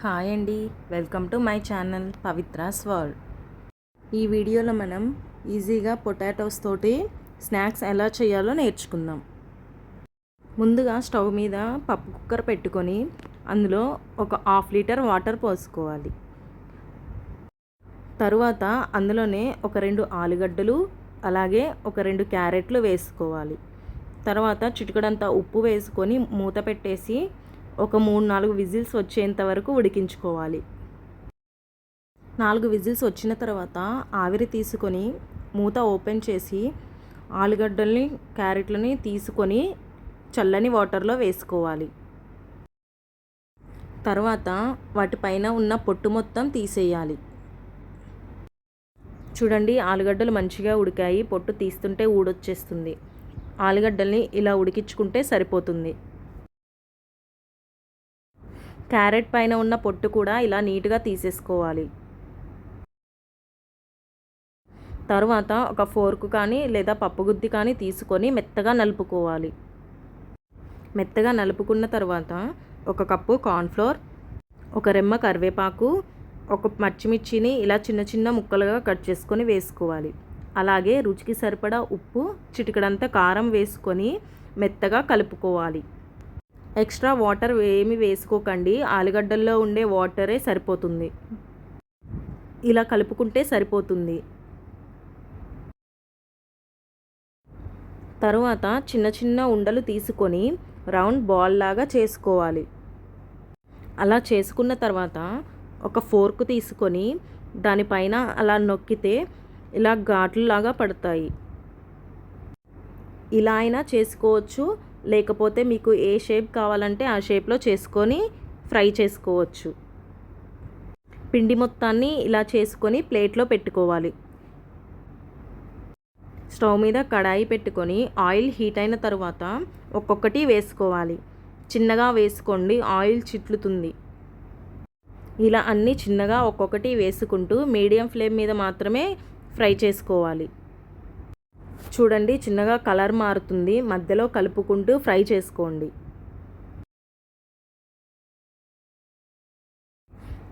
Hi అండి, welcome to my channel Pavithra's world. ఈ వీడియోలో మనం ఈజీగా పొటాటోస్ తోటి స్నాక్స్ ఎలా చేయాలో నేర్చుకుందాం. ముందుగా స్టవ్ మీద పప్పు కుక్కర్ పెట్టుకొని అందులో ఒక 1/2 లీటర్ వాటర్ పోసుకోవాలి. తరువాత అందులోనే ఒక 2 ఆలుగడ్డలు అలాగే ఒక 2 క్యారెట్లు వేసుకోవాలి. తర్వాత చిటికెడంత ఉప్పు వేసుకొని మూత పెట్టేసి ఒక 3-4 విజిల్స్ వచ్చేంత వరకు ఉడికించుకోవాలి. 4 విజిల్స్ వచ్చిన తర్వాత ఆవిరి తీసుకొని మూత ఓపెన్ చేసి ఆలుగడ్డల్ని క్యారెట్లని తీసుకొని చల్లని వాటర్లో వేసుకోవాలి. తర్వాత వాటిపైన ఉన్న పొట్టు మొత్తం తీసేయాలి. చూడండి, ఆలుగడ్డలు మంచిగా ఉడికాయి. పొట్టు తీస్తుంటే ఊడొచ్చేస్తుంది. ఆలుగడ్డల్ని ఇలా ఉడికించుకుంటే సరిపోతుంది. క్యారెట్ పైన ఉన్న పొట్టు కూడా ఇలా నీట్గా తీసేసుకోవాలి. తర్వాత ఒక ఫోర్క్ కానీ లేదా పప్పుగుత్తి కానీ తీసుకొని మెత్తగా నలుపుకోవాలి. మెత్తగా నలుపుకున్న తర్వాత ఒక కప్పు కార్న్ఫ్లోర్, ఒక రెమ్మ కరివేపాకు, ఒక పచ్చిమిర్చిని ఇలా చిన్న చిన్న ముక్కలుగా కట్ చేసుకొని వేసుకోవాలి. అలాగే రుచికి సరిపడా ఉప్పు, చిటికెడంత కారం వేసుకొని మెత్తగా కలుపుకోవాలి. ఎక్స్ట్రా వాటర్ ఏమి వేసుకోకండి, ఆలుగడ్డల్లో ఉండే వాటరే సరిపోతుంది. ఇలా కలుపుకుంటే సరిపోతుంది. తరువాత చిన్న చిన్న ఉండలు తీసుకొని రౌండ్ బాల్ లాగా చేసుకోవాలి. అలా చేసుకున్న తర్వాత ఒక ఫోర్క్ తీసుకొని దానిపైన అలా నొక్కితే ఇలా ఘాట్లులాగా పడతాయి. ఇలా అయినా చేసుకోవచ్చు, లేకపోతే మీకు ఏ షేప్ కావాలంటే ఆ షేప్లో చేసుకొని ఫ్రై చేసుకోవచ్చు. పిండి మొత్తాన్ని ఇలా చేసుకొని ప్లేట్లో పెట్టుకోవాలి. స్టవ్ మీద కడాయి పెట్టుకొని ఆయిల్ హీట్ అయిన తర్వాత ఒక్కొక్కటి వేసుకోవాలి. చిన్నగా వేసుకోండి, ఆయిల్ చిట్లుతుంది. ఇలా అన్నీ చిన్నగా ఒక్కొక్కటి వేసుకుంటూ మీడియం ఫ్లేమ్ మీద మాత్రమే ఫ్రై చేసుకోవాలి. చూడండి, చిన్నగా కలర్ మారుతుంది. మధ్యలో కలుపుకుంటూ ఫ్రై చేసుకోండి.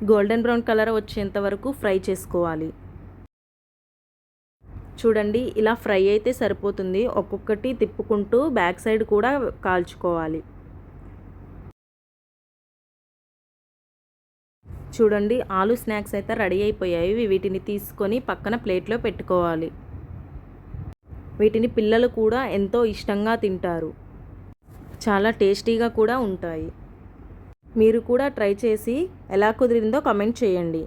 గోల్డెన్ బ్రౌన్ కలర్ వచ్చేంత వరకు ఫ్రై చేసుకోవాలి. చూడండి, ఇలా ఫ్రై అయితే సరిపోతుంది. ఒక్కొక్కటి తిప్పుకుంటూ బ్యాక్ సైడ్ కూడా కాల్చుకోవాలి. చూడండి, ఆలు స్నాక్స్ అయితే రెడీ అయిపోయాయి. వీటిని తీసుకొని పక్కన ప్లేట్లో పెట్టుకోవాలి. వీటిని పిల్లలు కూడా ఎంతో ఇష్టంగా తింటారు. చాలా టేస్టీగా కూడా ఉంటాయి. మీరు కూడా ట్రై చేసి ఎలా కుదిరిందో కామెంట్ చేయండి.